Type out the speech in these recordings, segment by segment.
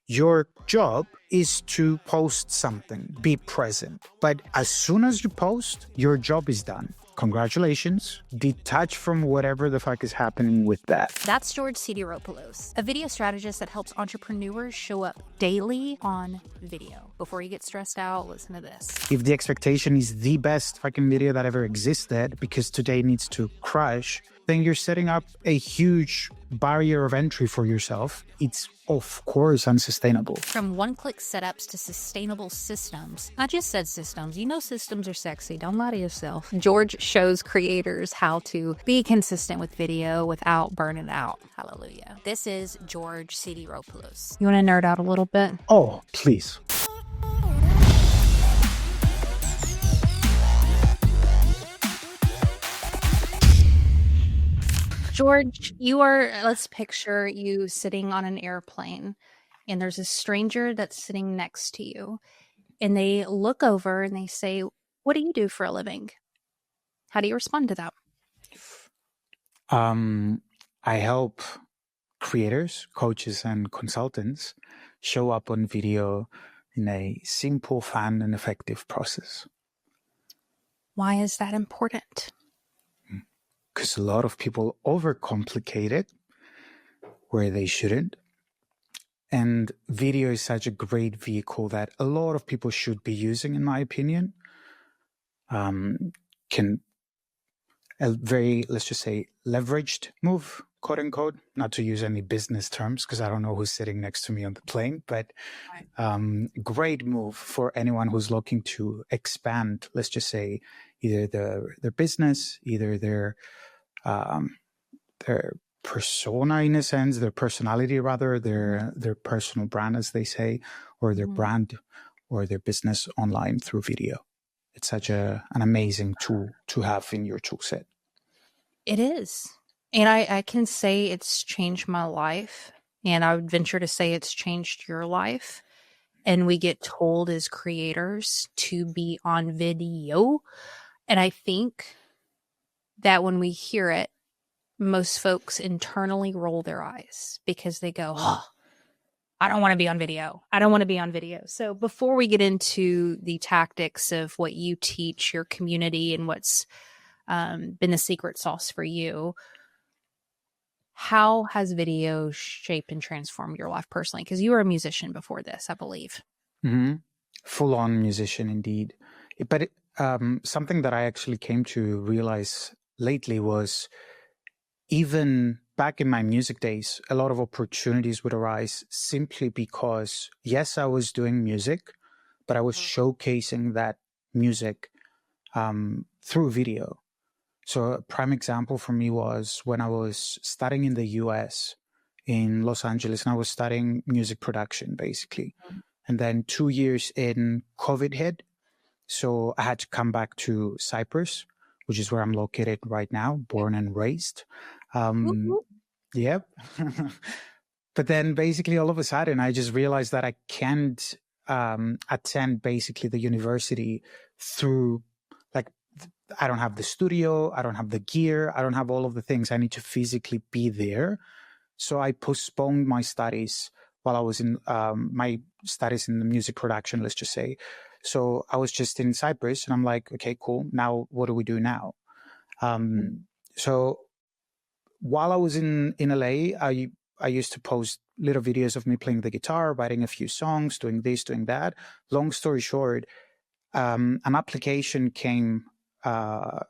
Your job is to post something, be present. But as soon as you post, your job is done. Congratulations. Detach from whatever the fuck is happening with that. That's George Sidiropoulos, a video strategist that helps entrepreneurs show up daily on video. Before you get stressed out, listen to this. If the expectation is the best fucking video that ever existed because today needs to crush, then you're setting up a huge barrier of entry for yourself. It's, of course, unsustainable. From one-click setups to sustainable systems. I just said systems. You know systems are sexy. Don't lie to yourself. George shows creators how to be consistent with video without burning out. Hallelujah. This is George Sidiropoulos. You want to nerd out a little bit? Oh, please. George, let's picture you sitting on an airplane and there's a stranger that's sitting next to you and they look over and they say, "What do you do for a living?" How do you respond to that? I help creators, coaches, and consultants show up on video in a simple, fun, and effective process. Why is that important? Because a lot of people overcomplicate it where they shouldn't. And video is such a great vehicle that a lot of people should be using, in my opinion. A very, let's just say, leveraged move, quote unquote, not to use any business terms because I don't know who's sitting next to me on the plane, but great move for anyone who's looking to expand, let's just say, either their business, either their persona in a sense, their personality rather, their personal brand, as they say, or their brand or their business online through video. It's such an amazing tool to have in your tool set. It is. And I can say it's changed my life. And I would venture to say it's changed your life. And we get told as creators to be on video. And I think that when we hear it, most folks internally roll their eyes because they go, "Oh, I don't want to be on video. I don't want to be on video." So before we get into the tactics of what you teach your community and what's been the secret sauce for you, how has video shaped and transformed your life personally? Because you were a musician before this, I believe. Mm-hmm. Full-on musician, indeed. But something that I actually came to realize lately was even back in my music days, a lot of opportunities would arise simply because, yes, I was doing music, but I was showcasing that music through video. So a prime example for me was when I was studying in the US, in Los Angeles, and I was studying music production, basically. And then 2 years in, COVID hit. So I had to come back to Cyprus, which is where I'm located right now, born and raised. Yep. But then basically all of a sudden, I just realized that I can't attend basically the university through, like, I don't have the studio, I don't have the gear, I don't have all of the things. I need to physically be there. So I postponed my studies while I was in my studies in the music production, let's just say. So I was just in Cyprus and I'm like, okay, cool. Now, what do we do now? So while I was in LA, I used to post little videos of me playing the guitar, writing a few songs, doing this, doing that. Long story short, an application came, a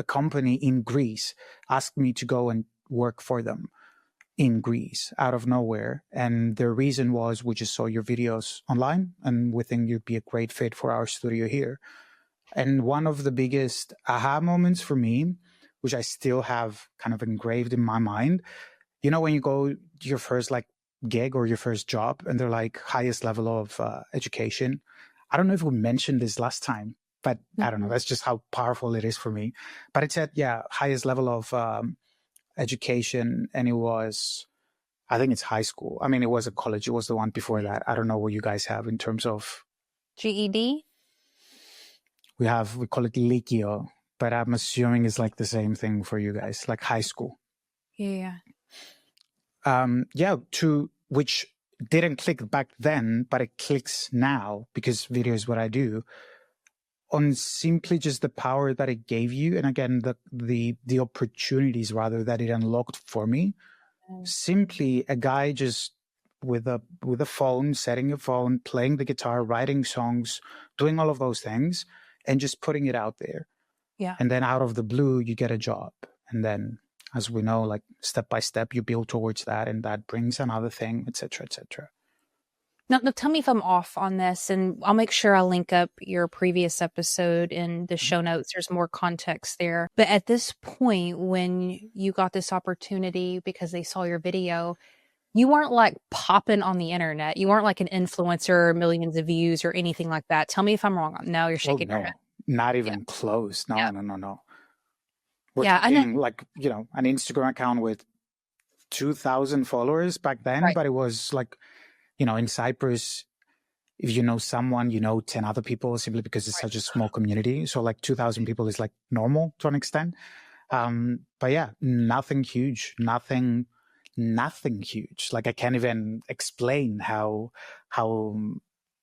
company in Greece asked me to go and work for them in Greece out of nowhere. And their reason was, we just saw your videos online and we think you'd be a great fit for our studio here. And one of the biggest aha moments for me, which I still have kind of engraved in my mind, you know, when you go to your first gig or your first job and they're like highest level of education. I don't know if we mentioned this last time, but I don't know. That's just how powerful it is for me. But it said, highest level of education. And it was, I think it's high school. I mean, it was a college. It was the one before that. I don't know what you guys have in terms of GED. We call it Liceo, but I'm assuming it's like the same thing for you guys, like high school. Yeah. To which didn't click back then, but it clicks now because video is what I do, on simply just the power that it gave you. And again, the opportunities rather that it unlocked for me. Simply a guy just with a phone, setting a phone, playing the guitar, writing songs, doing all of those things, and just putting it out there. Yeah. And then out of the blue, you get a job. And then, as we know, like step by step, you build towards that, and that brings another thing, etc., etc. Now, tell me if I'm off on this, and I'll make sure I'll link up your previous episode in the show notes. There's more context there. But at this point, when you got this opportunity because they saw your video, you weren't like popping on the internet. You weren't like an influencer, millions of views or anything like that. Tell me if I'm wrong. No, you're shaking your head. Not even close. No. We're I know. talking like, an Instagram account with 2,000 followers back then, Right. but it was like, in Cyprus, if you know someone, 10 other people, simply because it's such a small community. So like 2,000 people is like normal to an extent. But yeah, nothing huge, nothing huge. Like I can't even explain how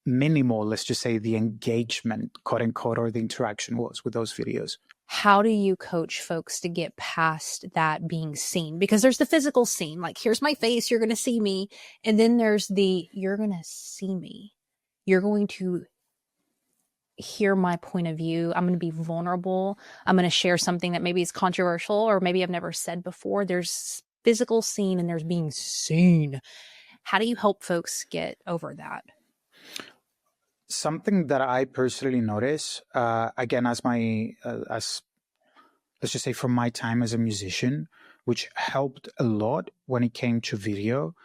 minimal, let's just say, the engagement, quote unquote, or the interaction was with those videos. How do you coach folks to get past that being seen? Because there's the physical scene, like here's my face, you're going to see me. And then there's you're going to see me. You're going to hear my point of view. I'm going to be vulnerable. I'm going to share something that maybe is controversial or maybe I've never said before. There's physical scene and there's being seen. How do you help folks get over that? Something that I personally notice, again, as let's just say from my time as a musician, which helped a lot when it came to video,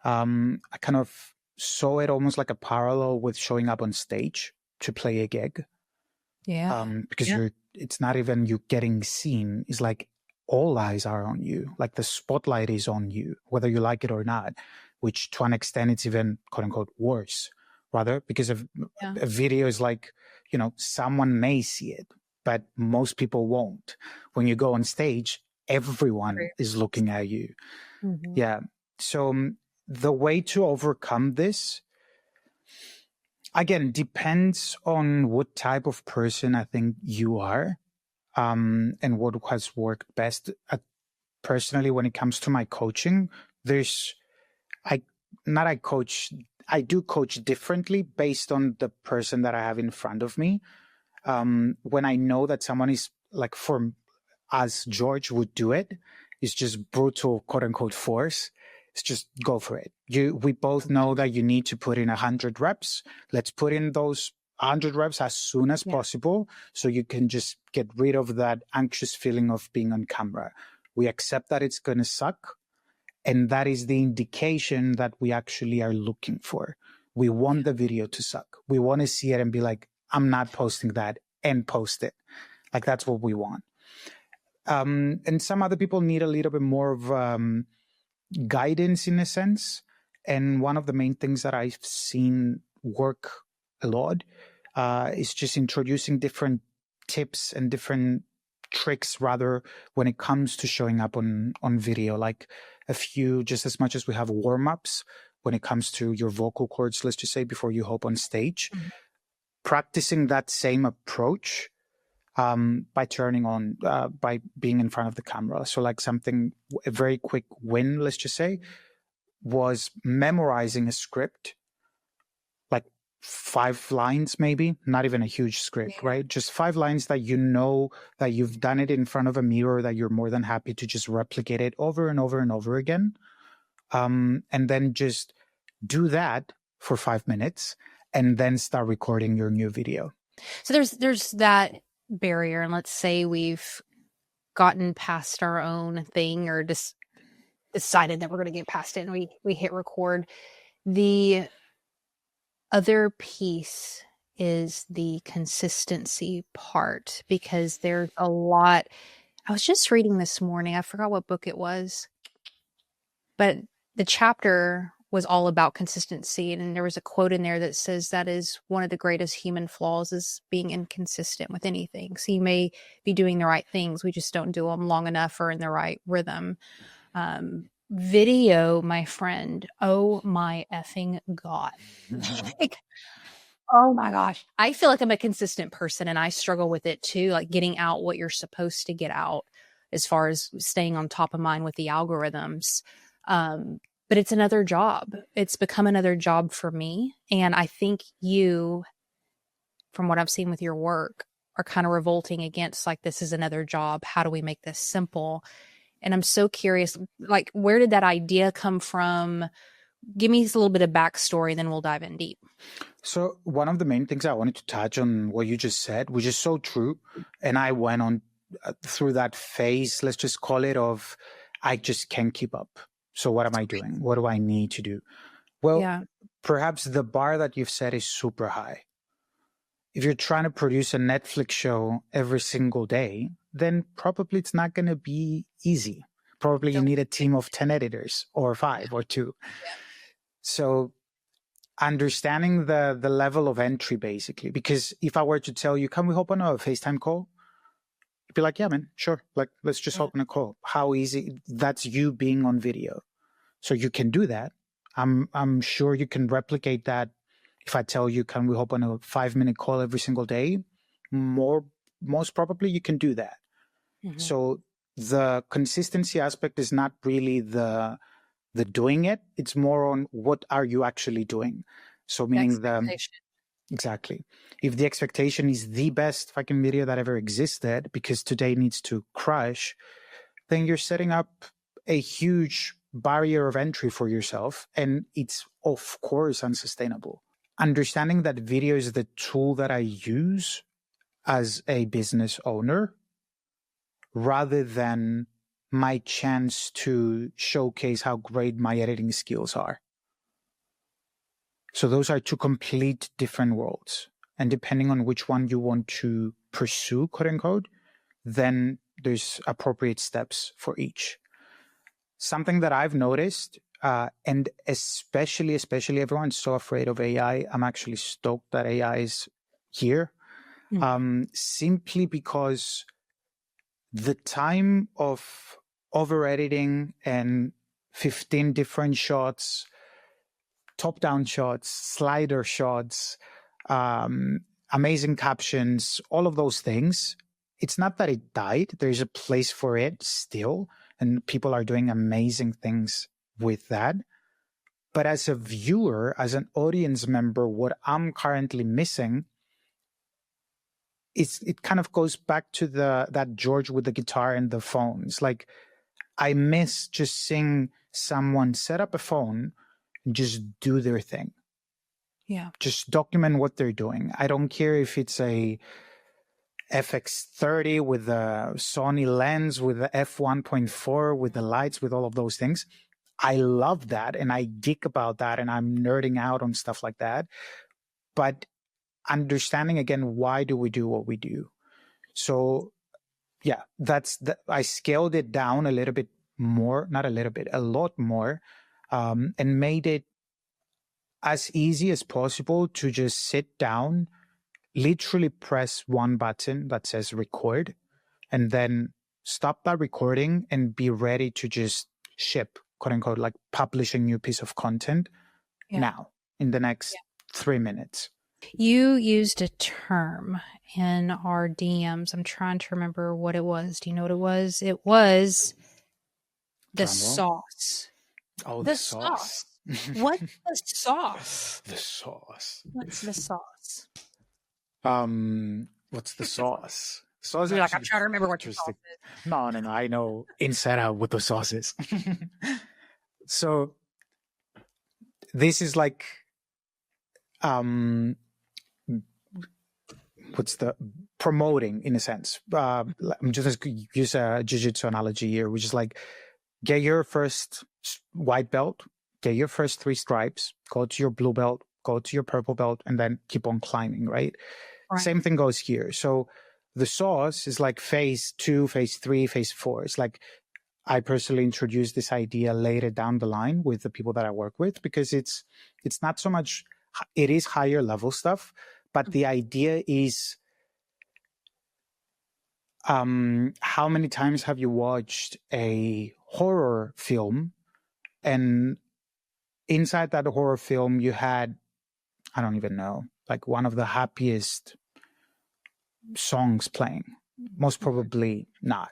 I kind of saw it almost like a parallel with showing up on stage to play a gig. Yeah. Because it's not even you getting seen. It's like all eyes are on you. Like the spotlight is on you, whether you like it or not, which to an extent it's even quote unquote worse. Rather, because a video is like, someone may see it, but most people won't. When you go on stage, everyone is looking at you. Mm-hmm. Yeah. So the way to overcome this, again, depends on what type of person I think you are, and what has worked best. Personally, when it comes to my coaching, I do coach differently based on the person that I have in front of me. When I know that someone is like, as George would do it, is just brutal, quote unquote, force. It's just go for it. We both know that you need to put in 100 reps. Let's put in those 100 reps as soon as possible so you can just get rid of that anxious feeling of being on camera. We accept that it's going to suck. And that is the indication that we actually are looking for. We want the video to suck. We want to see it and be like, I'm not posting that, and post it. Like, that's what we want. And some other people need a little bit more of guidance in a sense. And one of the main things that I've seen work a lot is just introducing different tips and different tricks, rather, when it comes to showing up on video. Like a few, just as much as we have warm-ups when it comes to your vocal cords, let's just say, before you hop on stage, practicing that same approach by turning on, by being in front of the camera. So like a very quick win, let's just say, was memorizing a script, like 5 lines, maybe, not even a huge script, right? Just 5 lines that you know that you've done it in front of a mirror, that you're more than happy to just replicate it over and over and over again. And then just do that for 5 minutes and then start recording your new video. So there's that barrier. And let's say we've gotten past our own thing or just decided that we're going to get past it and we hit record. The other piece is the consistency part, because there's a lot. I was just reading this morning, I forgot what book it was, but the chapter was all about consistency. And there was a quote in there that says that is one of the greatest human flaws, is being inconsistent with anything. So you may be doing the right things, we just don't do them long enough or in the right rhythm. video, my friend, oh my effing God. Like, oh my gosh. I feel like I'm a consistent person and I struggle with it too, like getting out what you're supposed to get out as far as staying on top of mind with the algorithms. But it's another job. It's become another job for me. And I think you, from what I've seen with your work, are kind of revolting against like, this is another job. How do we make this simple? And I'm so curious, like, where did that idea come from? Give me a little bit of backstory, then we'll dive in deep. So one of the main things I wanted to touch on what you just said, which is so true. And I went on through that phase, let's just call it, of I just can't keep up. So what am I doing? What do I need to do? Well, perhaps the bar that you've set is super high. If you're trying to produce a Netflix show every single day, then probably it's not going to be easy. Probably you need a team of 10 editors or 5 or 2. Yeah. So understanding the level of entry, basically, because if I were to tell you, can we hop on a FaceTime call? You'd be like, yeah, man, sure. Like, let's just hop on a call. How easy? That's you being on video. So you can do that. I'm sure you can replicate that. If I tell you, can we hop on a 5-minute call every single day? Most probably you can do that. Mm-hmm. So the consistency aspect is not really the doing it. It's more on what are you actually doing. So meaning exactly. If the expectation is the best fucking video that ever existed because today needs to crush, then you're setting up a huge barrier of entry for yourself. And it's, of course, unsustainable. Understanding that video is the tool that I use as a business owner rather than my chance to showcase how great my editing skills are. So those are two complete different worlds. And depending on which one you want to pursue, quote unquote, then there's appropriate steps for each. Something that I've noticed, and especially everyone's so afraid of AI. I'm actually stoked that AI is here, simply because the time of over editing and 15 different shots, top-down shots, slider shots, amazing captions, all of those things, it's not that it died. There's a place for it still, and people are doing amazing things with that. But as a viewer, as an audience member, what I'm currently missing is it kind of goes back to that George with the guitar and the phone. It's like I miss just seeing someone set up a phone and just do their thing. Yeah. Just document what they're doing. I don't care if it's a FX30 with a Sony lens, with the f1.4, with the lights, with all of those things. I love that and I geek about that and I'm nerding out on stuff like that. But understanding again, why do we do what we do? So yeah, I scaled it down a little bit more, not a little bit, a lot more, and made it as easy as possible to just sit down, literally press one button that says record, and then stop that recording and be ready to just ship, quote unquote, like publish a new piece of content now in the next 3 minutes. You used a term in our DMs. I'm trying to remember what it was. Do you know what it was? It was the sauce. Oh, the sauce. What's the sauce? The sauce. What's the sauce? What's the sauce? Sauce. You're like, I'm trying to remember what your sauce is. No. I know inside out what the sauce is. So this is like, what's the promoting in a sense? I'm just going to use a jiu-jitsu analogy here, which is like, get your first white belt, get your first 3 stripes, go to your blue belt, go to your purple belt, and then keep on climbing, right? Same thing goes here. So the sauce is like phase 2, phase 3, phase 4. It's like I personally introduced this idea later down the line with the people that I work with, because it's not so much, it is higher level stuff, but the idea is, how many times have you watched a horror film And inside that horror film, you had, I don't even know, like one of the happiest songs playing. Most probably not.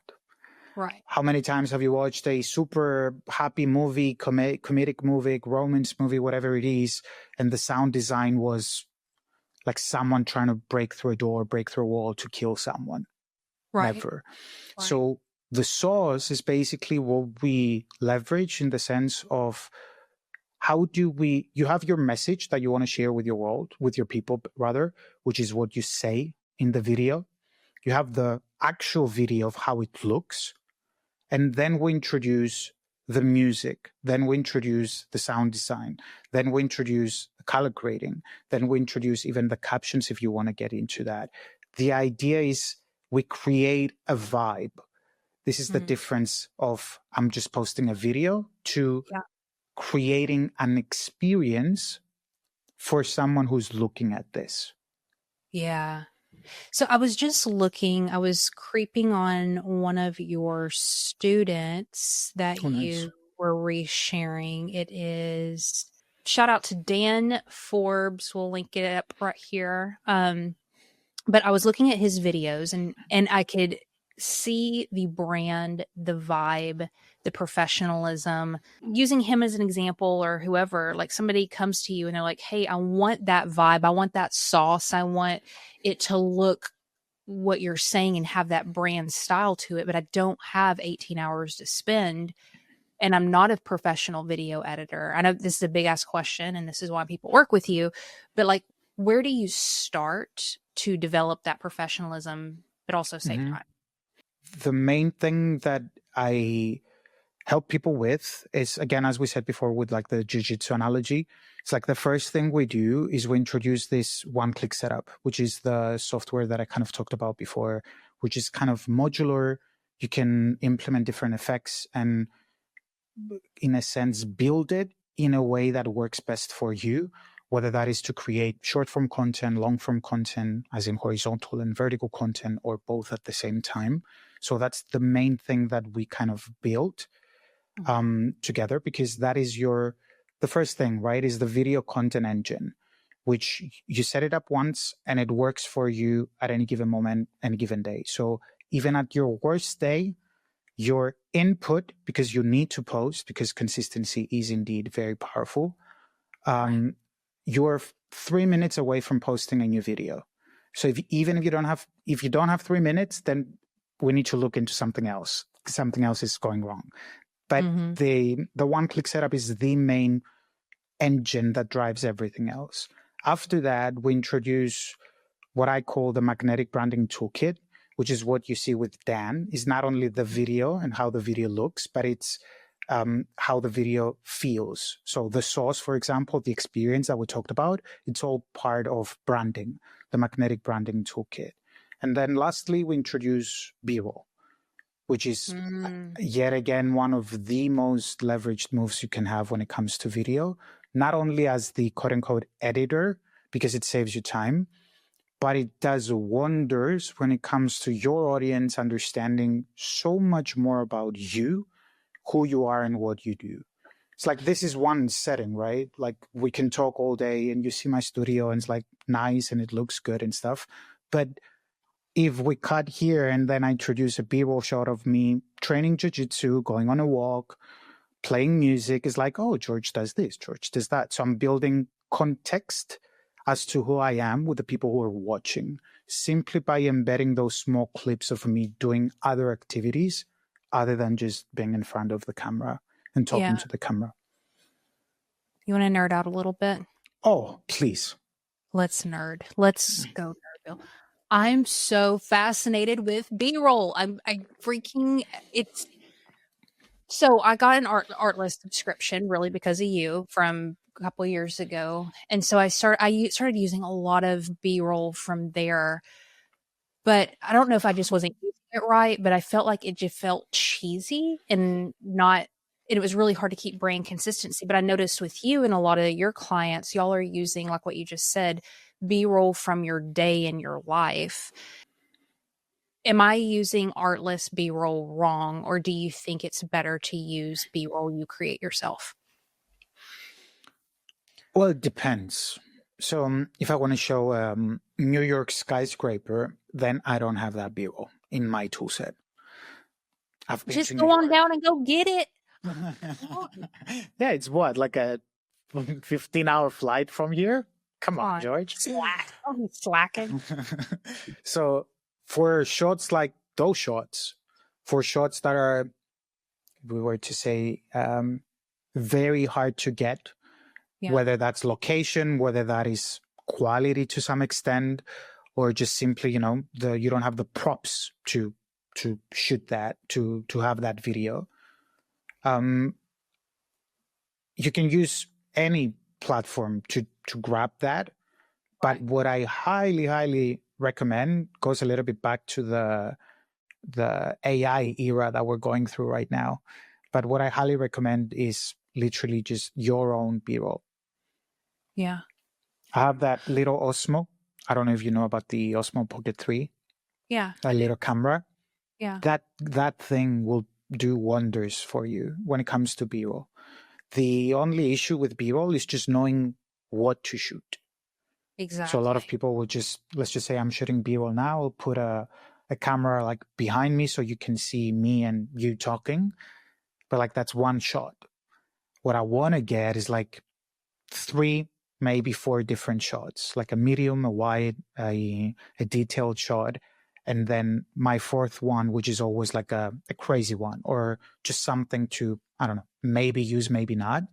Right. How many times have you watched a super happy movie, comedic movie, romance movie, whatever it is, and the sound design was like someone trying to break through a door, break through a wall to kill someone? Right. Never. Right. So the source is basically what we leverage in the sense of how do we, you have your message that you want to share with your world, with your people, rather, which is what you say in the video. You have the actual video of how it looks. And then we introduce the music. Then we introduce the sound design. Then we introduce the color grading. Then we introduce even the captions if you want to get into that. The idea is we create a vibe. This is the difference of I'm just posting a video to creating an experience for someone who's looking at this. Yeah. So I was just looking, I was creeping on one of your students that Oh, nice. you were resharing. It is, shout out to Dan Forbes. We'll link it up right here. But I was looking at his videos and I could see the brand, the vibe, the professionalism. Using him as an example or whoever, like somebody comes to you and they're like, "Hey, I want that vibe. I want that sauce. I want it to look what you're saying and have that brand style to it, but I don't have 18 hours to spend and I'm not a professional video editor." I know this is a big ass question and this is why people work with you, but like, where do you start to develop that professionalism, but also save time? The main thing that I help people with is, again, as we said before, with like the jiu-jitsu analogy, it's like the first thing we do is we introduce this one-click setup, which is the software that I kind of talked about before, which is kind of modular. You can implement different effects and, in a sense, build it in a way that works best for you, whether that is to create short-form content, long-form content, as in horizontal and vertical content, or both at the same time. So that's the main thing that we kind of built together, because that is the first thing, right, is the video content engine, which you set it up once and it works for you at any given moment, any given day. So even at your worst day, your input, because you need to post, because consistency is indeed very powerful, you're 3 minutes away from posting a new video. So even if you don't have 3 minutes, then we need to look into something else. Something else is going wrong. But the one-click setup is the main engine that drives everything else. After that, we introduce what I call the magnetic branding toolkit, which is what you see with Dan. Is not only the video and how the video looks, but it's how the video feels. So the source, for example, the experience that we talked about, it's all part of branding, the magnetic branding toolkit. And then lastly, we introduce B-roll, which is yet again one of the most leveraged moves you can have when it comes to video, not only as the quote-unquote editor, because it saves you time, but it does wonders when it comes to your audience understanding so much more about you, who you are, and what you do. It's like, this is one setting, right? Like, we can talk all day and you see my studio and it's like nice and it looks good and stuff. But if we cut here and then I introduce a B-roll shot of me training jiu-jitsu, going on a walk, playing music, is like, oh, George does this, George does that. So I'm building context as to who I am with the people who are watching, simply by embedding those small clips of me doing other activities other than just being in front of the camera and talking to the camera. You want to nerd out a little bit? Oh, please. Let's nerd. Let's go nerdville. I'm so fascinated with B-roll. I freaking, it's, so I got an Artlist subscription really because of you from a couple of years ago. And so I started using a lot of B-roll from there. But I don't know if I just wasn't using it right, but I felt like it just felt cheesy and not, and it was really hard to keep brand consistency. But I noticed with you and a lot of your clients, y'all are using, like what you just said, B-roll from your day and your life. Am I using Artlist B-roll wrong, or do you think it's better to use B-roll you create yourself? Well, it depends. So if I want to show New York skyscraper, then I don't have that B-roll in my tool set. I've been Just to New go on York. down and go get it. Yeah, it's what, like a 15-hour flight from here? Come on, George. Slack. Oh, he's slacking. So for shots like those shots, for shots that are, if we were to say, very hard to get, Yeah. whether that's location, whether that is quality to some extent, or just simply, you know, you don't have the props to shoot that, to have that video. You can use any platform to grab that. But what I highly recommend goes a little bit back to the AI era that we're going through right now. But what I highly recommend is literally just your own B-roll. Yeah. I have that little Osmo. I don't know if you know about the Osmo Pocket 3. Yeah. That little camera. Yeah. That thing will do wonders for you when it comes to B-roll. The only issue with B-roll is just knowing what to shoot. Exactly. So a lot of people will just, let's just say I'm shooting B-roll now. I'll put a camera like behind me so you can see me and you talking. But like that's one shot. What I want to get is like 3, maybe 4 different shots, like a medium, a wide, a detailed shot. And then my 4th one, which is always like a crazy one or just something to, I don't know, maybe use, maybe not.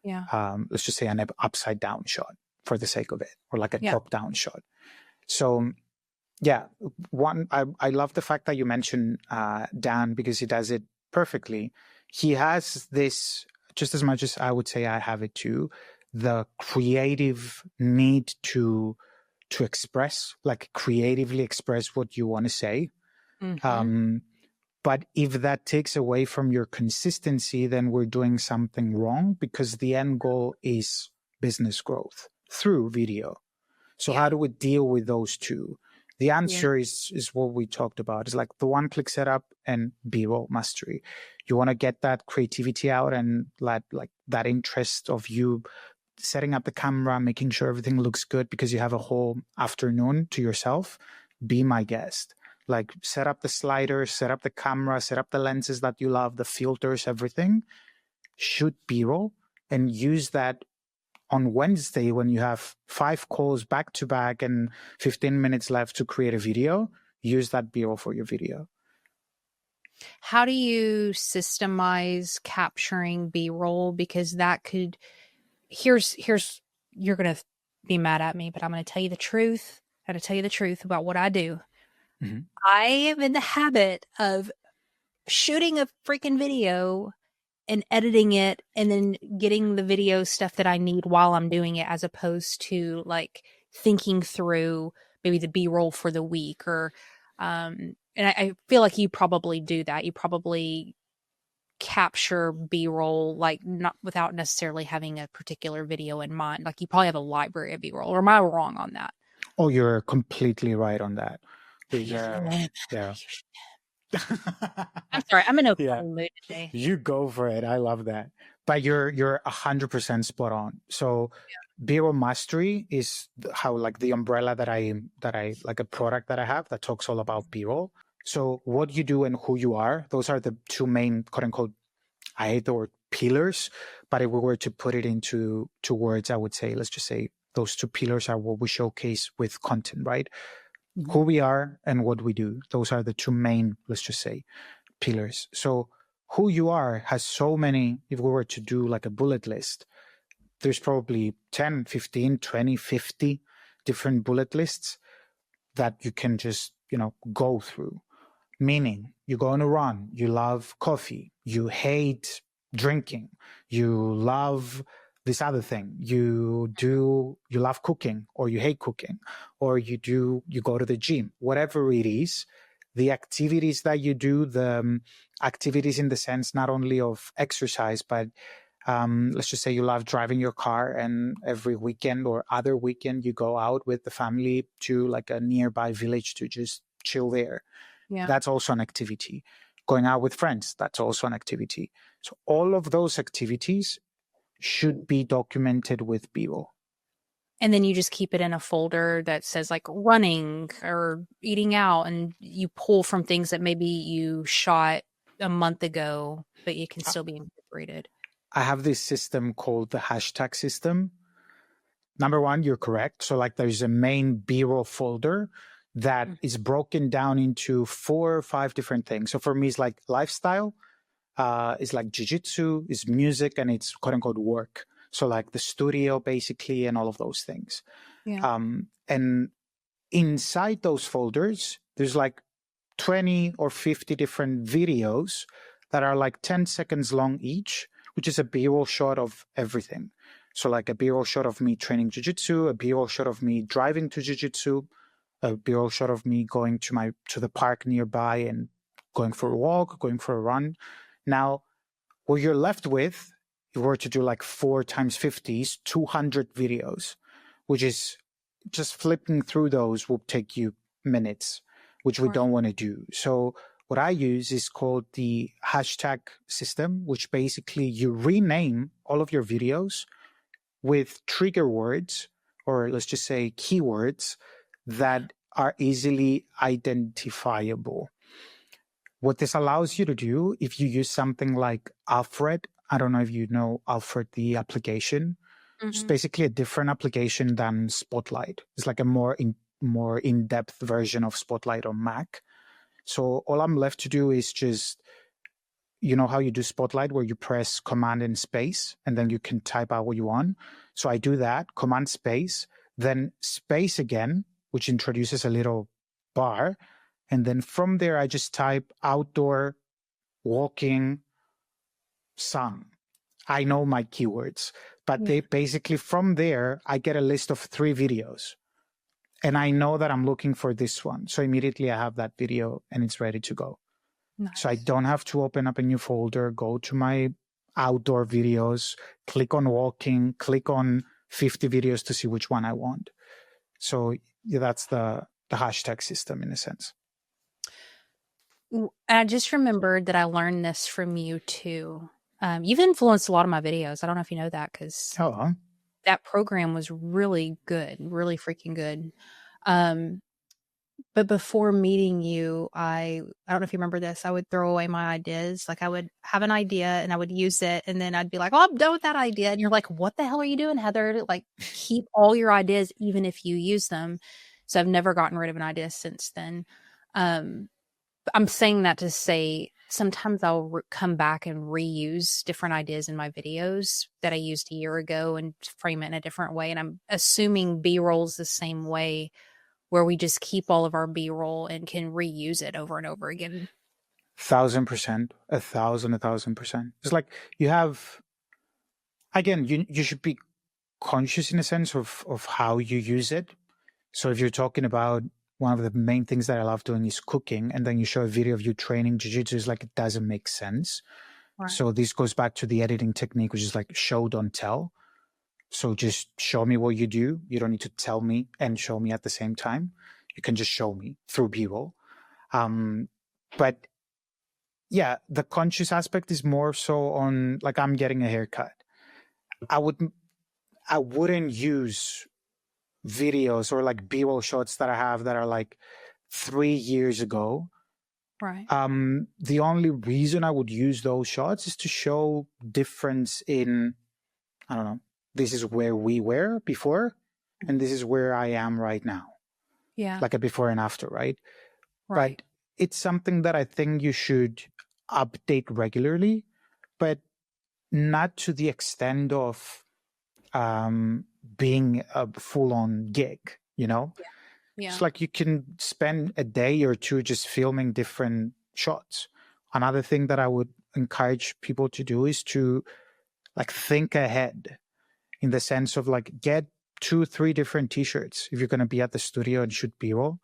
Yeah. Let's just say an upside down shot for the sake of it, or like a top down shot. So yeah, I love the fact that you mentioned Dan, because he does it perfectly. He has this, just as much as I would say I have it too, the creative need to express, like creatively express what you want to say. Mm-hmm. But if that takes away from your consistency, then we're doing something wrong, because the end goal is business growth through video. So how do we deal with those two? The answer is what we talked about. It's like the one-click setup and B-roll mastery. You want to get that creativity out and like that interest of you setting up the camera, making sure everything looks good because you have a whole afternoon to yourself. Be my guest. Like set up the sliders, set up the camera, set up the lenses that you love, the filters, everything. Shoot B-roll and use that on Wednesday when you have 5 calls back to back and 15 minutes left to create a video. Use that B-roll for your video. How do you systemize capturing B-roll? Because that could, here's you're going to be mad at me, but I'm going to tell you the truth. I got to tell you the truth about what I do. Mm-hmm. I am in the habit of shooting a freaking video and editing it and then getting the video stuff that I need while I'm doing it, as opposed to like thinking through maybe the B-roll for the week or, and I feel like you probably do that. You probably capture B-roll, like not without necessarily having a particular video in mind. Like you probably have a library of B-roll, or am I wrong on that? Oh, you're completely right on that. Yeah. I'm sorry. I'm in a mood today. You go for it. I love that. But you're 100% spot on. So B-roll mastery is how like the umbrella that I like a product that I have that talks all about B-roll. So what you do and who you are, those are the 2 main quote unquote, I hate the word pillars, but if we were to put it into 2 words, I would say, let's just say those 2 pillars are what we showcase with content, right? Mm-hmm. Who we are and what we do. Those are the 2 main, let's just say, pillars. So who you are has so many, if we were to do like a bullet list, there's probably 10, 15, 20, 50 different bullet lists that you can just, go through. Meaning you go on a run, you love coffee, you hate drinking, you love this other thing, you love cooking or you hate cooking, or you go to the gym, whatever it is, the activities that you do, the activities in the sense not only of exercise, but let's just say you love driving your car and every weekend or other weekend you go out with the family to like a nearby village to just chill there. Yeah. That's also an activity. Going out with friends, that's also an activity. So all of those activities, should be documented with B-roll. And then you just keep it in a folder that says like running or eating out, and you pull from things that maybe you shot a month ago, but it can still be incorporated. I have this system called the hashtag system. Number one, you're correct. So like there's a main B-roll folder that is broken down into 4 or 5 different things. So for me, it's like lifestyle, it's like jiu-jitsu, it's music, and it's quote unquote work. So like the studio basically and all of those things. Yeah. And inside those folders, there's like 20 or 50 different videos that are like 10 seconds long each, which is a B-roll shot of everything. So like a B-roll shot of me training jiu-jitsu, a B-roll shot of me driving to jiu-jitsu, a B-roll shot of me going to the park nearby and going for a walk, going for a run. Now, what you're left with, if you were to do like 4 times 50 is 200 videos, which is just flipping through those will take you minutes, which we don't want to do. So what I use is called the hashtag system, which basically you rename all of your videos with trigger words, or let's just say keywords that are easily identifiable. What this allows you to do, if you use something like Alfred, I don't know if you know Alfred, the application, it's basically a different application than Spotlight. It's like a more in-depth version of Spotlight on Mac. So all I'm left to do is just, you know how you do Spotlight where you press Command and space and then you can type out what you want. So I do that, Command space, then space again, which introduces a little bar. And then from there, I just type outdoor, walking, sun. I know my keywords, but they basically from there, I get a list of 3 videos. And I know that I'm looking for this one. So immediately I have that video and it's ready to go. Nice. So I don't have to open up a new folder, go to my outdoor videos, click on walking, click on 50 videos to see which one I want. So yeah, that's the hashtag system in a sense. I just remembered that I learned this from you too. You've influenced a lot of my videos. I don't know if you know that because that program was really good, really freaking good. But before meeting you, I don't know if you remember this, I would throw away my ideas. Like I would have an idea and I would use it. And then I'd be like, oh, I'm done with that idea. And you're like, what the hell are you doing, Heather? Like keep all your ideas, even if you use them. So I've never gotten rid of an idea since then. I'm saying that to say sometimes I'll come back and reuse different ideas in my videos that I used a year ago and frame it in a different way. And I'm assuming B-roll's the same way, where we just keep all of our B-roll and can reuse it over and over again. 1,000%, 1,000%. It's like you have, again, you should be conscious in a sense of how you use it. So if you're talking about one of the main things that I love doing is cooking, and then you show a video of you training jiu-jitsu, it's like it doesn't make sense. Right. So this goes back to the editing technique, which is like show, don't tell. So just show me what you do. You don't need to tell me and show me at the same time. You can just show me through B-roll. But yeah, the conscious aspect is more so on like I'm getting a haircut. I wouldn't use videos or like B-roll shots that I have that are like 3 years ago. Right. The only reason I would use those shots is to show difference in, I don't know, this is where we were before and this is where I am right now. Yeah. Like a before and after, right? Right. But it's something that I think you should update regularly, but not to the extent of being a full-on gig, you know? Yeah. It's like you can spend a day or two just filming different shots. Another thing that I would encourage people to do is to like think ahead in the sense of like get 2-3 different t-shirts. If you're going to be at the studio and shoot B-roll,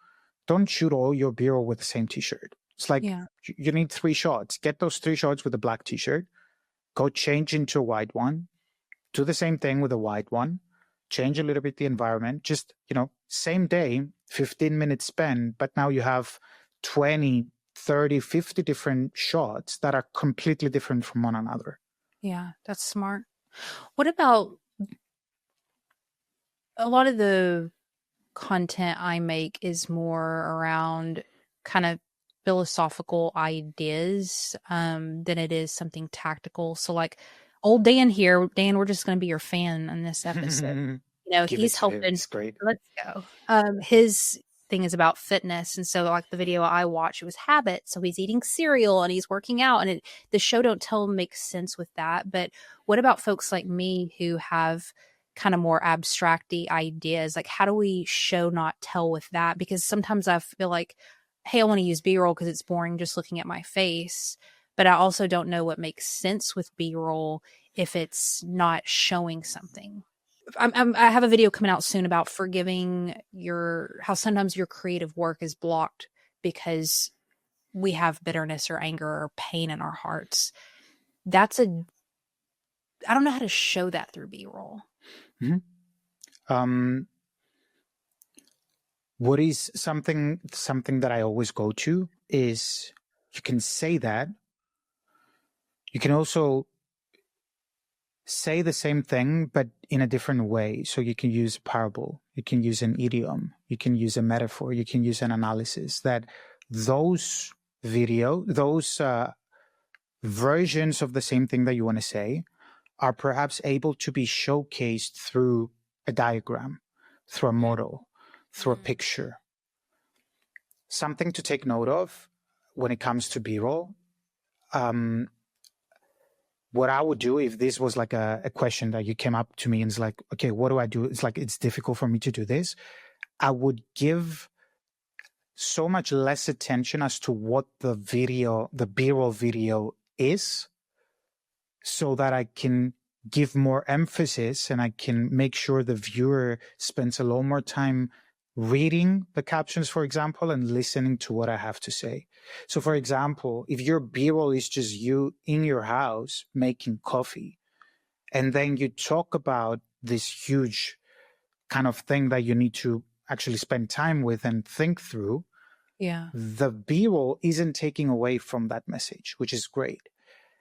don't shoot all your B-roll with the same t-shirt. It's like you need 3 shots. Get those 3 shots with a black t-shirt, go change into a white one, do the same thing with a white one, change a little bit the environment, just, you know, same day, 15 minutes spent, but now you have 20, 30, 50 different shots that are completely different from one another. Yeah, that's smart. What about a lot of the content I make is more around kind of philosophical ideas than it is something tactical. So like old Dan here, Dan, we're just going to be your fan on this episode. You know, Give it he's to him. helping. It's great. Let's go. His thing is about fitness, and so like the video I watched, it was habits. So he's eating cereal and he's working out, and the show don't tell makes sense with that. But what about folks like me who have kind of more abstracty ideas? Like, how do we show not tell with that? Because sometimes I feel like, hey, I want to use B-roll because it's boring just looking at my face, but I also don't know what makes sense with B-roll if it's not showing something. I have a video coming out soon about forgiving how sometimes your creative work is blocked because we have bitterness or anger or pain in our hearts. I don't know how to show that through B-roll. Mm-hmm. What is something that I always go to is you can say that. You can also say the same thing, but in a different way. So you can use a parable, you can use an idiom, you can use a metaphor, you can use an analysis. That those versions of the same thing that you want to say are perhaps able to be showcased through a diagram, through a model, through a picture. Something to take note of when it comes to B-roll. What I would do if this was like a question that you came up to me and it's like, okay, what do I do? It's like, it's difficult for me to do this. I would give so much less attention as to what the B-roll video is, so that I can give more emphasis and I can make sure the viewer spends a lot more time reading the captions, for example, and listening to what I have to say. So, for example, if your B-roll is just you in your house making coffee, and then you talk about this huge kind of thing that you need to actually spend time with and think through, the B-roll isn't taking away from that message, which is great.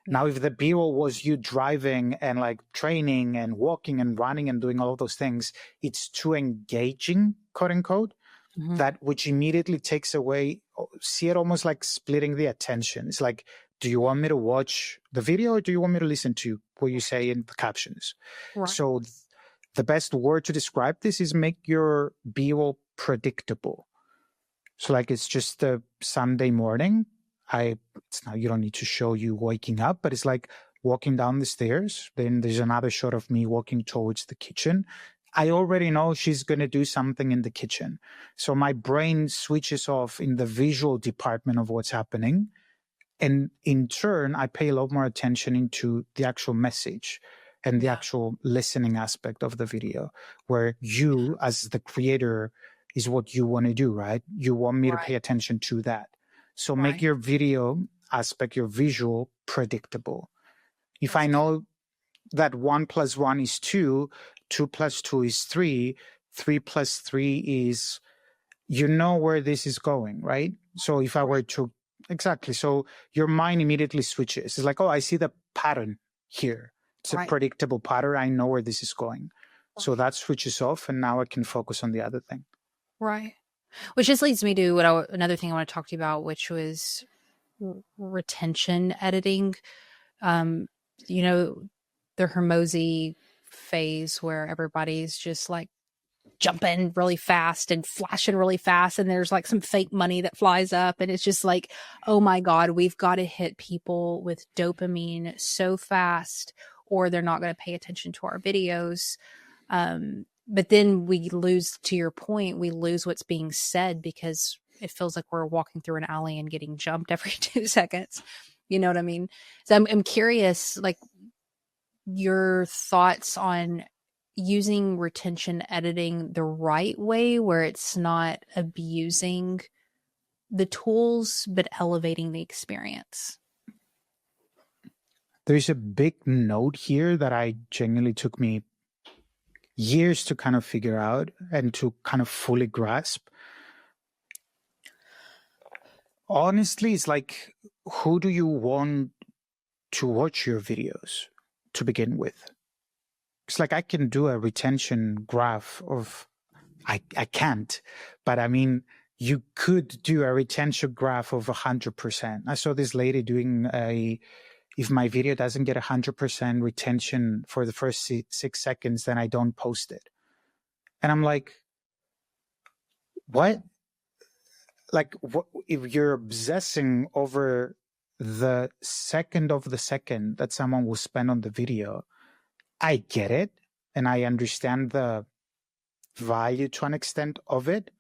Now, if the B-roll was you driving and like training and walking and running and doing all of those things, it's too engaging, quote unquote, that which immediately takes away, see it almost like splitting the attention. It's like, do you want me to watch the video or do you want me to listen to what you say in the captions? Right. So the best word to describe this is make your B-roll predictable. So like, it's just a Sunday morning. You don't need to show you waking up, but it's like walking down the stairs. Then there's another shot of me walking towards the kitchen. I already know she's going to do something in the kitchen. So my brain switches off in the visual department of what's happening. And in turn, I pay a lot more attention into the actual message and the actual listening aspect of the video, where you as the creator is what you want to do, right? You want me to pay attention to that. So make your video aspect, your visual, predictable. If I know that 1 + 1 is 2, 2 + 2 is 3, 3 + 3 is, you know where this is going, right? So if I were to, exactly. So your mind immediately switches. It's like, oh, I see the pattern here. It's a predictable pattern. I know where this is going. So that switches off, and now I can focus on the other thing. Right. Which just leads me to another thing I want to talk to you about, which was retention editing. You know, the Hermosi phase where everybody's just like jumping really fast and flashing really fast, and there's like some fake money that flies up, and it's just like, oh my God, we've got to hit people with dopamine so fast or they're not going to pay attention to our videos. But then we lose, to your point, we lose what's being said because it feels like we're walking through an alley and getting jumped every 2 seconds. You know what I mean? So I'm curious, like, your thoughts on using retention editing the right way, where it's not abusing the tools, but elevating the experience. There's a big note here that I genuinely took me years to kind of figure out and to kind of fully grasp. Honestly, it's like, who do you want to watch your videos to begin with? it's like I can do a retention graph of, I can't, but I mean, you could do a retention graph of 100%. I saw this lady doing if my video doesn't get 100% retention for the first 6 seconds, then I don't post it. And I'm like, what? Like, what, if you're obsessing over the second of the second that someone will spend on the video, I get it. And I understand the value to an extent of it.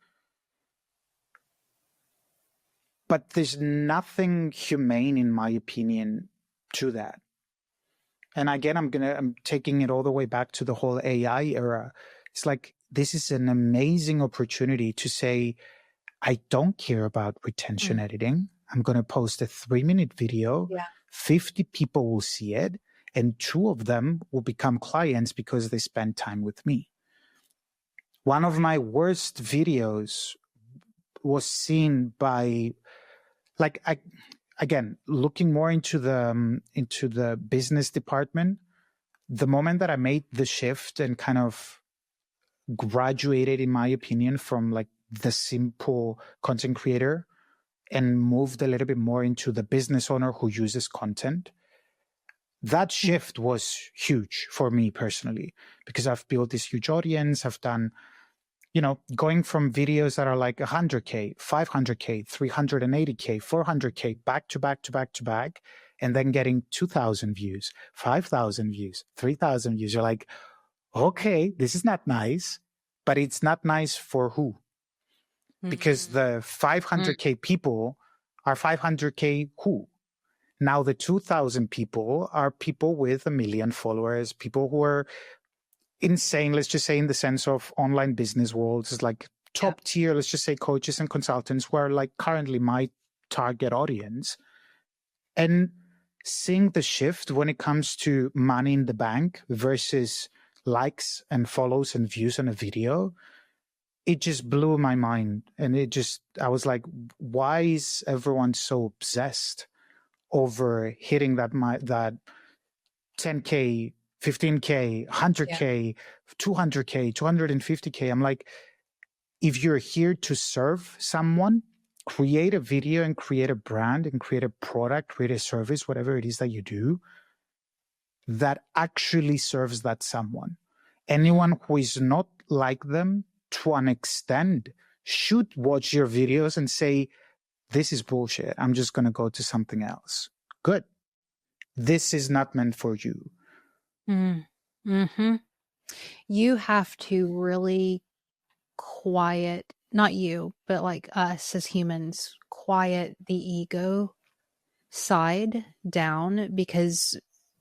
But there's nothing humane, in my opinion, to that. And again, I'm taking it all the way back to the whole AI era. It's like, this is an amazing opportunity to say, I don't care about retention editing. I'm going to post a 3-minute video. Yeah. 50 people will see it, and 2 of them will become clients because they spend time with me. One of my worst videos was seen by, like, again, looking more into the business department. The moment that I made the shift and kind of graduated, in my opinion, from like the simple content creator and moved a little bit more into the business owner who uses content, that shift was huge for me personally, because I've built this huge audience. I've done, going from videos that are like 100K, 500K, 380K, 400K, back to back to back to back, and then getting 2,000 views, 5,000 views, 3,000 views. You're like, okay, this is not nice, but it's not nice for who? Because the 500K people are 500K who? Now the 2,000 people are people with 1 million followers, people who are insane, let's just say, in the sense of online business world. It's like top tier, let's just say, coaches and consultants who are like currently my target audience. And seeing the shift when it comes to money in the bank versus likes and follows and views on a video, it just blew my mind. And I was like, why is everyone so obsessed over hitting that 10K, 15K, 100K, 200K, 250K? I'm like, if you're here to serve someone, create a video and create a brand and create a product, create a service, whatever it is that you do, that actually serves that someone. Anyone who is not like them, to an extent, should watch your videos and say, this is bullshit. I'm just going to go to something else. Good. This is not meant for you. Mm-hmm. You have to really quiet, not you, but like us as humans, quiet the ego side down, because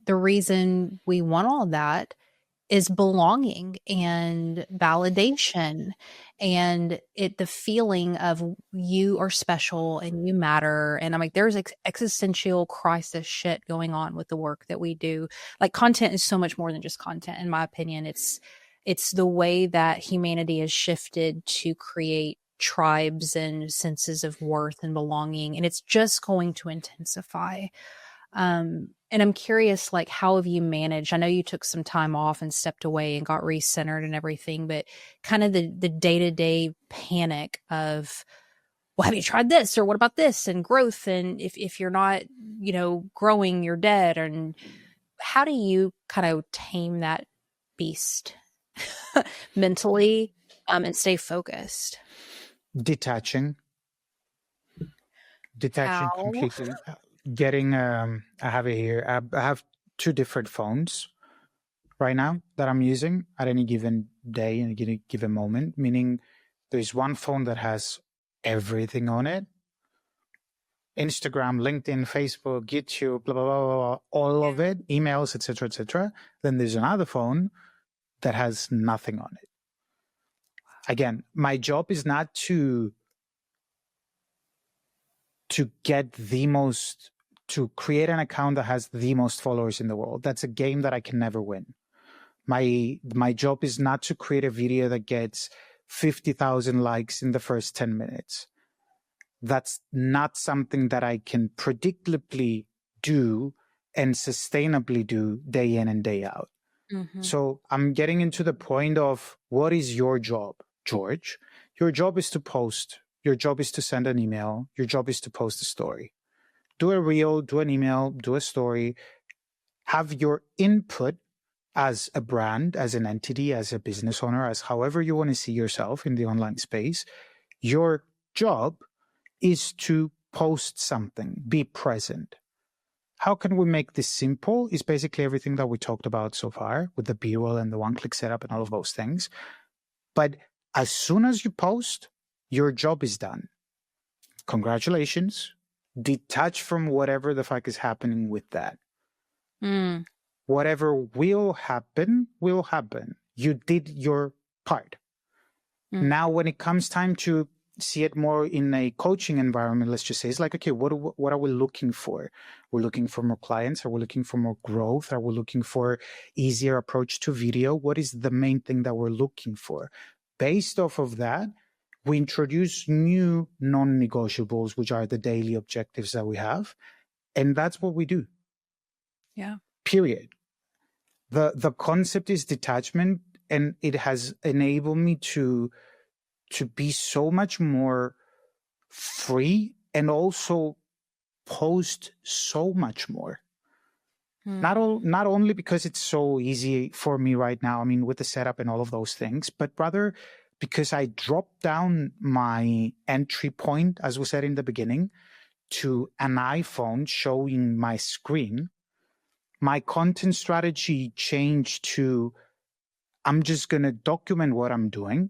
the reason we want all that is belonging and validation, and the feeling of you are special and you matter. And I'm like, there's existential crisis shit going on with the work that we do. Like, content is so much more than just content, in my opinion. It's the way that humanity has shifted to create tribes and senses of worth and belonging, and it's just going to intensify. And I'm curious, like, how have you managed? I know you took some time off and stepped away and got recentered and everything, but kind of the day-to-day panic of, well, have you tried this? Or what about this? And growth. And if you're not, growing, you're dead. And how do you kind of tame that beast mentally, and stay focused? Detaching How? completely. Getting, I have it here. I have 2 different phones right now that I'm using at any given day and any given moment, meaning there's one phone that has everything on it. Instagram, LinkedIn, Facebook, YouTube, blah, blah, blah, blah, all of it, emails, etc., etc. Then there's another phone that has nothing on it. Again, my job is not to create an account that has the most followers in the world. That's a game that I can never win. My job is not to create a video that gets 50,000 likes in the first 10 minutes. That's not something that I can predictably do and sustainably do day in and day out. Mm-hmm. So I'm getting into the point of, what is your job, George? Your job is to post. Your job is to send an email. Your job is to post a story. Do a reel, do an email, do a story. Have your input as a brand, as an entity, as a business owner, as however you want to see yourself in the online space. Your job is to post something, be present. How can we make this simple? Is basically everything that we talked about so far with the B-roll and the one-click setup and all of those things. But as soon as you post, your job is done. Congratulations. Detach from whatever the fuck is happening with that. Mm. Whatever will happen, will happen. You did your part. Mm. Now, when it comes time to see it more in a coaching environment, let's just say, it's like, okay, what are we looking for? We're looking for more clients. Are we looking for more growth? Are we looking for easier approach to video? What is the main thing that we're looking for? Based off of that, we introduce new non-negotiables, which are the daily objectives that we have. And that's what we do. Yeah. Period. The concept is detachment, and it has enabled me to be so much more free and also post so much more. Not only because it's so easy for me right now, I mean, with the setup and all of those things, but rather because I dropped down my entry point, as we said in the beginning, to an iPhone showing my screen. My content strategy changed to, I'm just going to document what I'm doing.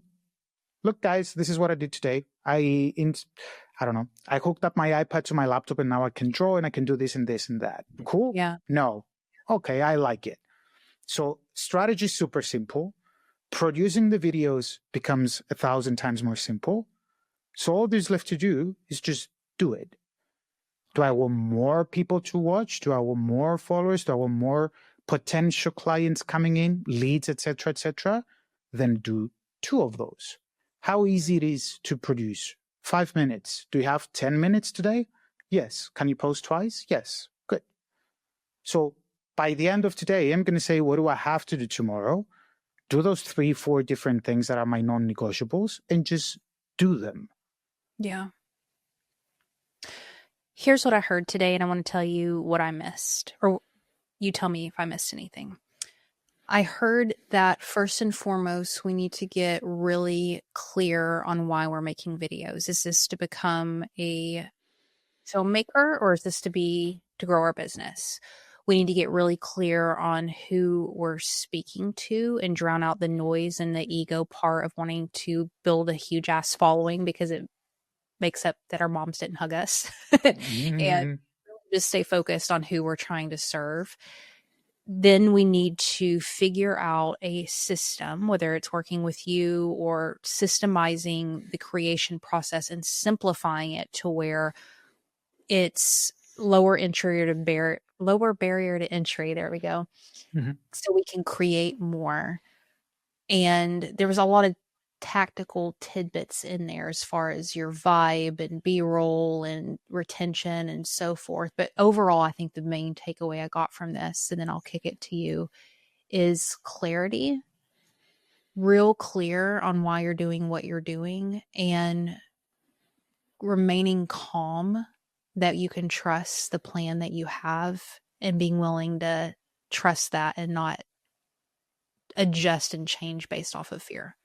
Look, guys, this is what I did today. I don't know. I hooked up my iPad to my laptop and now I can draw and I can do this and this and that. Cool? Yeah. No. Okay, I like it. So strategy is super simple. Producing the videos becomes 1,000 times more simple. So all there's left to do is just do it. Do I want more people to watch? Do I want more followers? Do I want more potential clients coming in, leads, etc., etc.? Then do 2 of those. How easy it is to produce. 5 minutes. Do you have 10 minutes today? Yes. Can you post twice? Yes. Good. So by the end of today, I'm going to say, what do I have to do tomorrow? Do those 3, 4 different things that are my non-negotiables and just do them. Yeah. Here's what I heard today, and I want to tell you what I missed, or you tell me if I missed anything. I heard that first and foremost, we need to get really clear on why we're making videos. Is this to become a filmmaker, or is this to grow our business? We need to get really clear on who we're speaking to and drown out the noise and the ego part of wanting to build a huge ass following because it makes up that our moms didn't hug us and just stay focused on who we're trying to serve. Then we need to figure out a system, whether it's working with you or systemizing the creation process and simplifying it to where it's lower barrier to entry. There we go. Mm-hmm. So we can create more. And there was a lot of tactical tidbits in there as far as your vibe and B-roll and retention and so forth. But overall, I think the main takeaway I got from this, and then I'll kick it to you, is clarity. Real clear on why you're doing what you're doing and remaining calm that you can trust the plan that you have and being willing to trust that and not adjust and change based off of fear.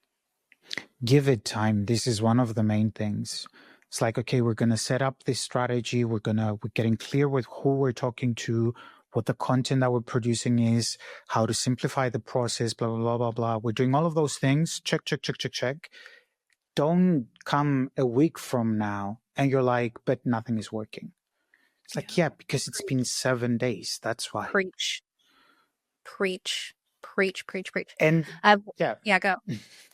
Give it time. This is one of the main things. It's like, okay, we're going to set up this strategy. We're getting clear with who we're talking to, what the content that we're producing is, how to simplify the process, blah, blah, blah, blah, blah. We're doing all of those things. Check, check, check, check, check. Don't come a week from now and you're like, but nothing is working. It's like, yeah, because it's been 7 days. That's why. Preach. And yeah, go.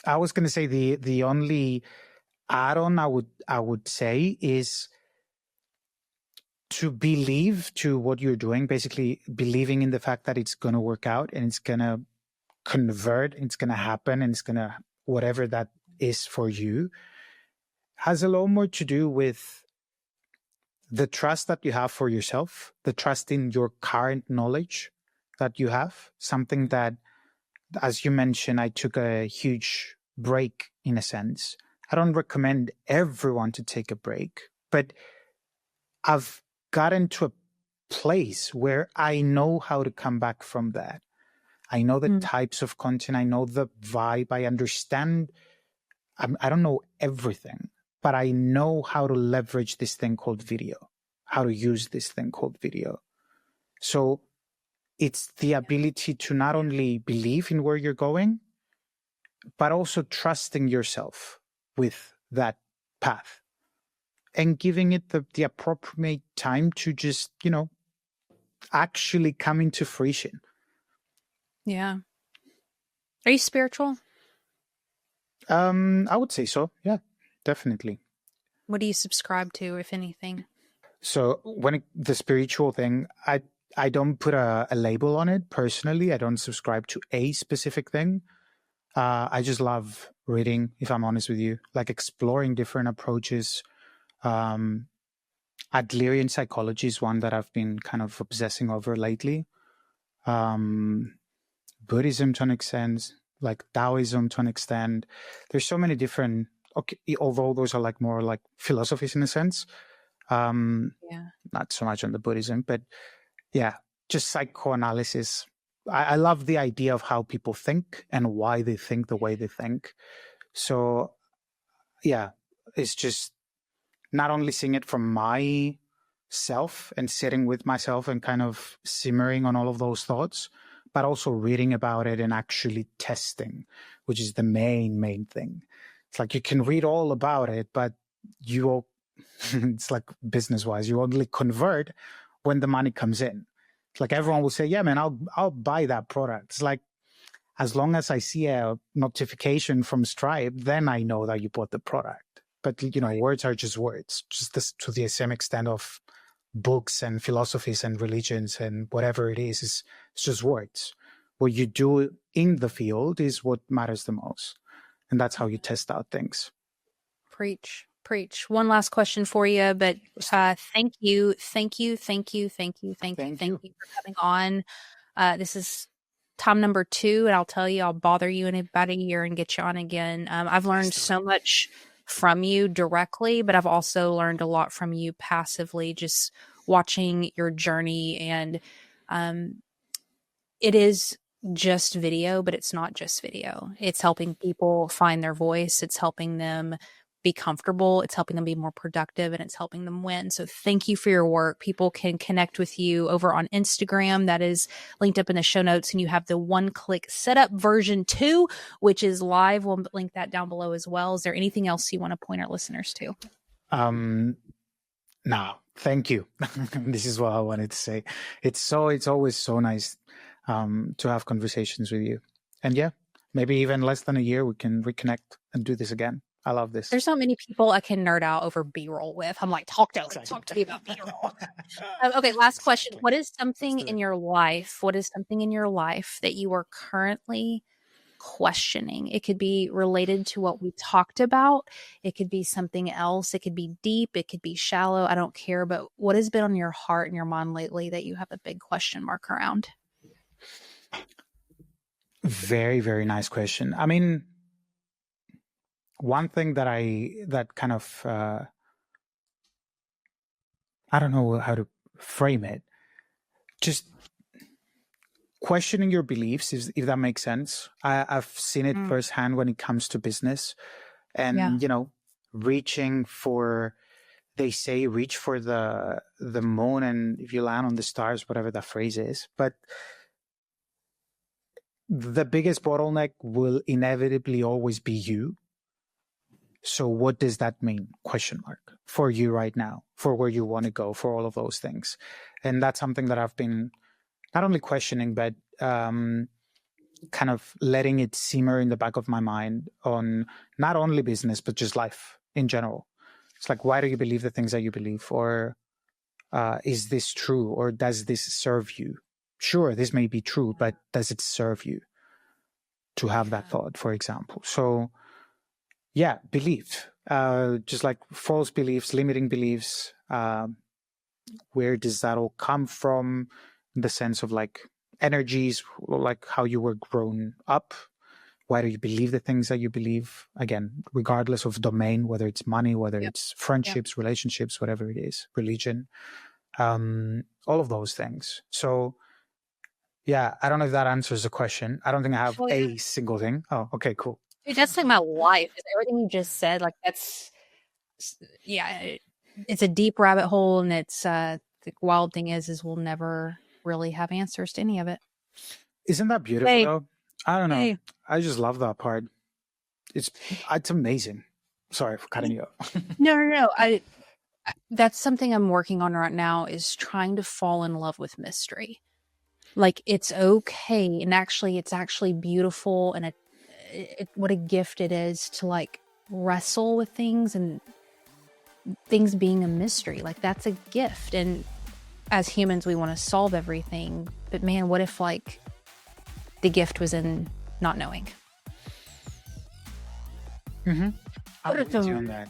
I was going to say the only add-on I would say is to believe to what you're doing, basically believing in the fact that it's going to work out and it's going to convert, it's going to happen, and it's going to, whatever that is for you, has a lot more to do with the trust that you have for yourself, the trust in your current knowledge that you have, something that as you mentioned, I took a huge break in a sense. I don't recommend everyone to take a break, but I've gotten to a place where I know how to come back from that. I know the types of content, I know the vibe, I understand. I don't know everything, but I know how to leverage this thing called video, how to use this thing called video. So it's the ability to not only believe in where you're going, but also trusting yourself with that path and giving it the appropriate time to just, actually come into fruition. Yeah. Are you spiritual? I would say so. Yeah, definitely. What do you subscribe to, if anything? So the spiritual thing, I don't put a label on it personally. I don't subscribe to a specific thing. I just love reading, if I'm honest with you, like exploring different approaches. Adlerian psychology is one that I've been kind of obsessing over lately. Buddhism to an extent, like Taoism to an extent. There's so many different, okay, although those are like more like philosophies in a sense. Not so much on the Buddhism, but yeah, just psychoanalysis. I love the idea of how people think and why they think the way they think. So yeah, it's just not only seeing it from myself and sitting with myself and kind of simmering on all of those thoughts, but also reading about it and actually testing, which is the main thing. It's like you can read all about it, but it's like business wise, you only convert when the money comes in. It's like everyone will say, yeah, man, I'll buy that product. It's like, as long as I see a notification from Stripe, then I know that you bought the product. But, words are just words, just this, to the same extent of books and philosophies and religions and whatever it is, it's just words. What you do in the field is what matters the most. And that's how you test out things. Preach. One last question for you, but thank you for coming on. This is time number 2, and I'll tell you, I'll bother you in about a year and get you on again. I've learned so much from you directly, but I've also learned a lot from you passively, just watching your journey. And it is just video, but it's not just video. It's helping people find their voice. It's helping them be comfortable. It's helping them be more productive, and it's helping them win. So thank you for your work. People can connect with you over on Instagram. That is linked up in the show notes. And you have the one-click setup version 2, which is live. We'll link that down below as well. Is there anything else you want to point our listeners to? No, thank you. This is what I wanted to say. It's always so nice to have conversations with you. And yeah, maybe even less than a year, we can reconnect and do this again. I love this. There's so many people I can nerd out over B-roll with. I'm like, talk to me about B-roll. Okay, last question. What is something in your life? What is something in your life that you are currently questioning? It could be related to what we talked about. It could be something else. It could be deep. It could be shallow. I don't care. But what has been on your heart and your mind lately that you have a big question mark around? Very, very nice question. I mean, one thing that kind of, I don't know how to frame it, just questioning your beliefs, if that makes sense. I've seen it firsthand when it comes to business and, reaching for, they say, reach for the moon, and if you land on the stars, whatever that phrase is. But the biggest bottleneck will inevitably always be you. So what does that mean? Question mark for you right now, for where you want to go, for all of those things. And that's something that I've been not only questioning, but kind of letting it simmer in the back of my mind on not only business, but just life in general. It's like, why do you believe the things that you believe? Or is this true? Or does this serve you? Sure, this may be true, but does it serve you to have that thought, for example? So yeah, belief, just like false beliefs, limiting beliefs. Where does that all come from? In the sense of like, energies, like how you were grown up. Why do you believe the things that you believe? Again, regardless of domain, whether it's money, whether Yep. it's friendships, relationships, whatever it is, religion, all of those things. So yeah, I don't know if that answers the question. I don't think I have Oh, yeah. a single thing. Oh, okay, cool. Dude, that's like my life. Is everything you just said. Like that's, yeah, it's a deep rabbit hole, and it's the wild thing is we'll never really have answers to any of it. Isn't that beautiful Hey, though? I don't know. hey. I just love that part. It's amazing. Sorry for cutting you off. No. That's something I'm working on right now, is trying to fall in love with mystery. Like, it's okay, and actually it's actually beautiful, and what a gift it is to like wrestle with things and things being a mystery. Like, that's a gift, and as humans we want to solve everything, but man, what if like the gift was in not knowing? I'm with you on that.